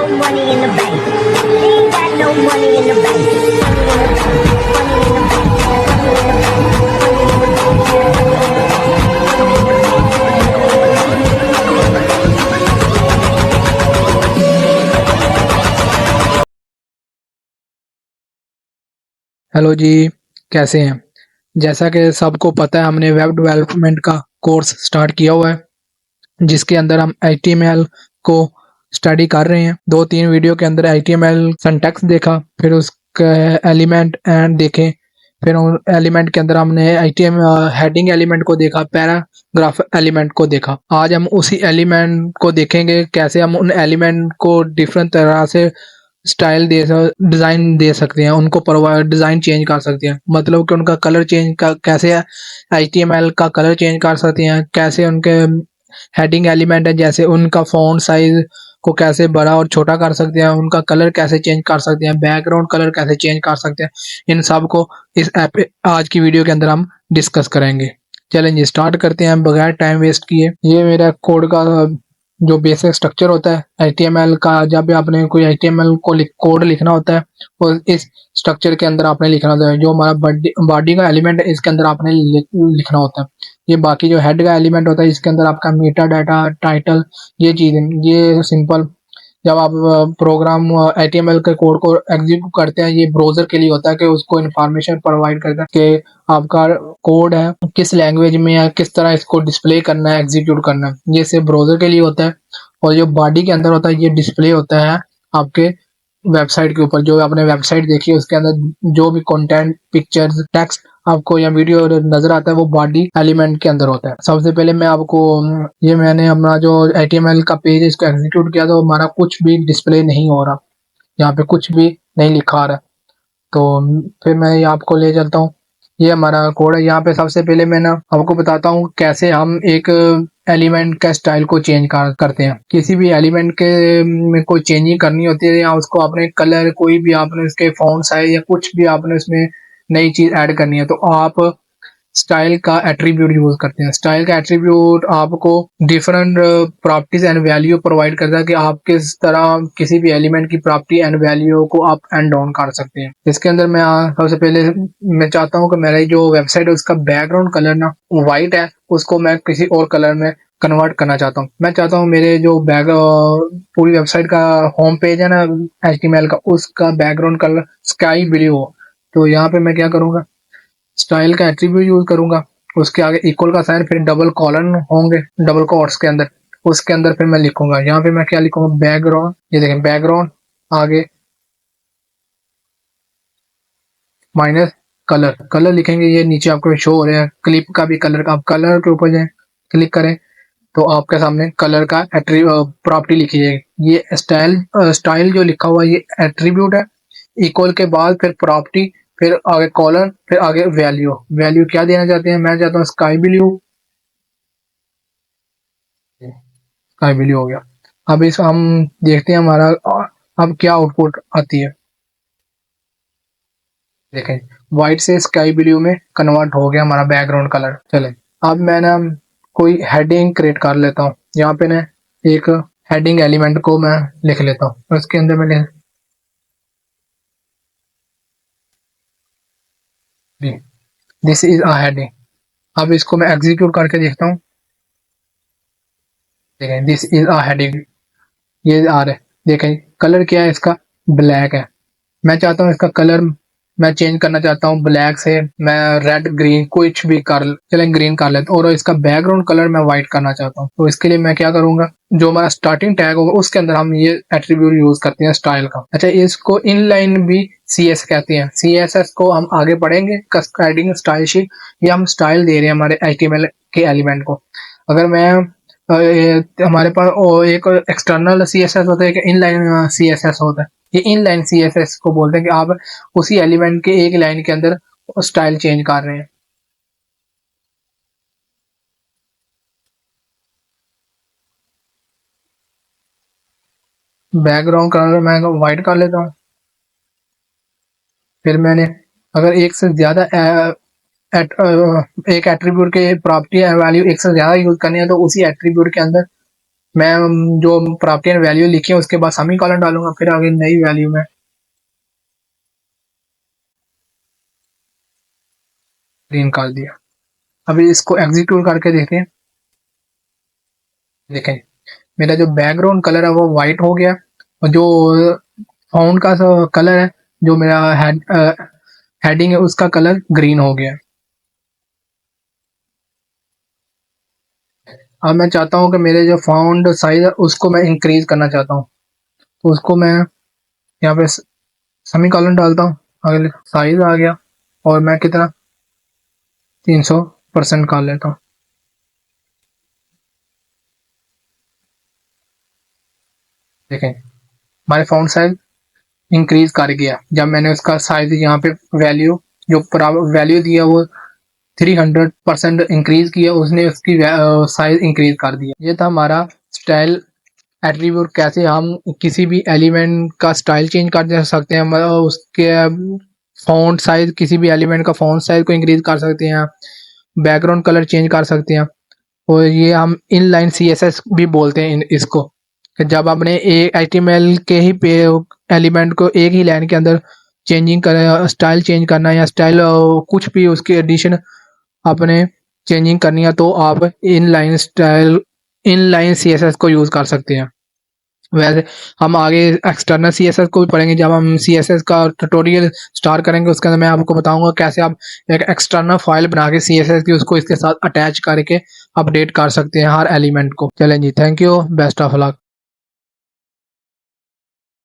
no money in the bank. They ain't got no money in the bank. Money in the bank. Money in the bank. Money in the hello जी, कैसे हैं? जैसा कि सबको पता है हमने वेब डेवलपमेंट का कोर्स स्टार्ट किया हुआ है, जिसके अंदर हम HTML को स्टडी कर रहे हैं। 2-3 वीडियो के अंदर HTML सिंटैक्स देखा, फिर उसका एलिमेंट एंड देखे, फिर उन एलिमेंट के अंदर हमने HTML हेडिंग एलिमेंट को देखा, पैराग्राफ एलिमेंट को देखा। आज हम उसी एलिमेंट को देखेंगे, कैसे हम उन एलिमेंट को डिफरेंट तरह से स्टाइल डिज़ाइन दे सकते हैं, उनको डिज़ाइन चेंज कर सकते हैं, मतलब कि उनका कलर चेंज कैसे HTML का कलर चेंज कर सकते हैं, कैसे उनके हेडिंग एलिमेंट है जैसे उनका फ़ॉन्ट साइज़ को कैसे बड़ा और छोटा कर सकते हैं, उनका कलर कैसे चेंज कर सकते हैं, बैकग्राउंड कलर कैसे चेंज कर सकते हैं, इन सब को इस आज की वीडियो के अंदर हम डिस्कस करेंगे। चलें जी, स्टार्ट करते हैं बगैर टाइम वेस्ट किए। ये मेरा कोड का जो बेसिक स्ट्रक्चर होता है HTML का, जब भी आपने कोई HTML को कोड लिखना होता है और इस स्ट्रक्चर के अंदर आपने लिखना होता है। जो हमारा बॉडी का एलिमेंट है इसके अंदर आपने लिखना होता है। ये बाकी जो हेड का एलिमेंट होता है इसके अंदर आपका मेटा डाटा, टाइटल, ये चीज़ें, ये सिंपल जब आप प्रोग्राम HTML के कोड को एग्जीक्यूट करते हैं, ये ब्राउज़र के लिए होता है कि उसको इन्फॉर्मेशन प्रोवाइड करता है कि आपका कोड है किस लैंग्वेज में है, किस तरह इसको डिस्प्ले करना है, एग्जीक्यूट करना है। ये सिर्फ ब्राउज़र के लिए होता है। और जो बॉडी के अंदर होता है ये डिस्प्ले होता है आपके वेबसाइट के ऊपर। जो आपने वेबसाइट देखी है उसके अंदर जो भी कंटेंट, पिक्चर्स, टेक्स्ट आपको या वीडियो नजर आता है वो बॉडी एलिमेंट के अंदर होता है। सबसे पहले मैं आपको ये मैंने अपना जो HTML का पेज है इसको एग्जीक्यूट किया तो हमारा कुछ भी डिस्प्ले नहीं हो रहा, यहाँ पे कुछ भी नहीं लिखा आ रहा। तो फिर मैं ये आपको ले चलता हूँ, ये हमारा कोड है। यहाँ पे सबसे पहले मैं ना आपको बताता हूँ कैसे हम एक एलिमेंट का स्टाइल को चेंज करते हैं। किसी भी एलिमेंट के में कोई चेंजिंग करनी होती है या उसको आपने कलर, कोई भी आपने उसके फॉन्ट साइज या कुछ भी आपने उसमें नई चीज ऐड करनी है तो आप स्टाइल का एट्रीब्यूट यूज करते हैं। स्टाइल का एट्रीब्यूट आपको different properties and value provide करता है कि आप किस तरह किसी भी एलिमेंट की प्रॉपर्टी एंड वैल्यू को अप एंड डाउन कर सकते हैं। इसके अंदर मैं सबसे पहले मैं चाहता हूँ कि मेरा जो वेबसाइट है उसका बैकग्राउंड कलर ना व्हाइट है, उसको मैं किसी और कलर में कन्वर्ट करना चाहता हूँ। मैं चाहता हूँ मेरे जो पूरी वेबसाइट का होम पेज है ना HTML का, उसका बैकग्राउंड कलर स्काई ब्लू हो। तो यहाँ पे मैं क्या करूँगा, स्टाइल का एट्रीब्यूट यूज करूंगा, उसके आगे इक्वल का साइन, फिर डबल कॉलन होंगे डबल कोट्स के अंदर, उसके अंदर फिर मैं लिखूंगा, यहाँ पे मैं क्या लिखूंगा, बैकग्राउंड। ये देखें बैकग्राउंड, आगे माइनस कलर, कलर लिखेंगे। ये नीचे आपको शो हो रहा है क्लिप का भी कलर का, आप कलर के ऊपर जाए क्लिक करें तो आपके सामने कलर का प्रॉपर्टी लिखी जाएगी। ये स्टाइल जो लिखा हुआ है ये एट्रीब्यूट है, इक्वल के बाद फिर प्रॉपर्टी, फिर आगे कॉलर, फिर आगे वैल्यू। वैल्यू क्या देना चाहते हैं, मैं चाहता हूँ स्काई ब्लू, स्काई ब्लू हो गया। अब इस हम देखते हैं हमारा अब क्या आउटपुट आती है। देखें व्हाइट से स्काई ब्लू में कन्वर्ट हो गया हमारा बैकग्राउंड कलर। चले अब मैं ना कोई हेडिंग क्रिएट कर लेता हूँ। यहाँ पे ना एक हेडिंग एलिमेंट को मैं लिख लेता हूँ, उसके अंदर मैं दिस इज अ हेडिंग। अब इसको मैं एग्जीक्यूट करके देखता हूँ। देखें दिस इज अ हेडिंग, ये आ रहा है। देखें कलर क्या है इसका, ब्लैक है। मैं चाहता हूँ इसका कलर मैं चेंज करना चाहता हूँ ब्लैक से, मैं रेड ग्रीन कुछ भी कर, चले ग्रीन कर लेता हूँ। और इसका बैकग्राउंड कलर मैं व्हाइट करना चाहता हूँ, तो इसके लिए मैं क्या करूंगा, जो हमारा स्टार्टिंग टैग होगा उसके अंदर हम ये एट्रीब्यूट यूज करते हैं स्टाइल का। अच्छा, इसको इनलाइन भी CS कहते हैं। CSS को हम आगे पढ़ेंगे, कस्केडिंग स्टाइल शीट। ये हम स्टाइल दे रहे हैं हमारे HTML के एलिमेंट को। अगर मैं हमारे पास एक एक्सटर्नल CSS होता है, एक इनलाइन CSS होता है। ये इनलाइन CSS को बोलते हैं कि आप उसी एलिमेंट के एक लाइन के अंदर स्टाइल चेंज कर रहे हैं। बैकग्राउंड कलर मैं व्हाइट कर लेता हूँ। फिर मैंने अगर एक से ज्यादा एक एट्रीब्यूट के प्रॉपर्टी वैल्यू एक से ज्यादा यूज करनी है तो उसी एट्रीब्यूट के अंदर मैं जो प्रॉपर्टी एंड वैल्यू लिखी है उसके बाद सेमी कॉलन डालूंगा, फिर आगे नई वैल्यू में ग्रीन कर दिया। अभी इसको एग्जीक्यूट करके देखते हैं। देखें मेरा जो बैकग्राउंड कलर है वो वाइट हो गया और जो फाउंड का कलर है, जो मेरा हेडिंग है उसका कलर ग्रीन हो गया। अब मैं चाहता हूँ कि मेरे जो फाउंड साइज है उसको मैं इंक्रीज करना चाहता हूँ, तो उसको मैं यहाँ पे सेमी कॉलन डालता हूँ, अगले साइज आ गया और मैं कितना 300% कर लेता हूँ। देखें हमारे फाउंड साइज इंक्रीज कर गया जब मैंने उसका साइज यहाँ पे वैल्यू जो वैल्यू दिया वो 300% इंक्रीज किया, उसने उसकी साइज इंक्रीज कर दिया। ये था हमारा स्टाइल एट्रीब्यूट, कैसे हम किसी भी एलिमेंट का स्टाइल चेंज कर सकते हैं, मतलब उसके फॉन्ट साइज, किसी भी एलिमेंट का फॉन्ट साइज को इंक्रीज कर सकते हैं, बैकग्राउंड कलर चेंज कर सकते हैं। और ये हम इनलाइन सीएसएस भी बोलते हैं इसको, कि जब आपने एक एचटीएमएल के ही एलिमेंट को एक ही लाइन के अंदर चेंजिंग कर स्टाइल चेंज करना है या स्टाइल कुछ भी उसकी एडिशन आपने चेंजिंग करनी है, तो आप इनलाइन सीएसएस को यूज कर सकते हैं। वैसे हम आगे एक्सटर्नल सीएसएस को भी पढ़ेंगे, जब हम सीएसएस का ट्यूटोरियल स्टार्ट करेंगे उसके अंदर मैं आपको बताऊंगा कैसे आप एक एक्सटर्नल फाइल बना के सीएसएस की उसको इसके साथ अटैच करके अपडेट कर सकते हैं हर एलिमेंट को। चलें जी, thank you, best of luck.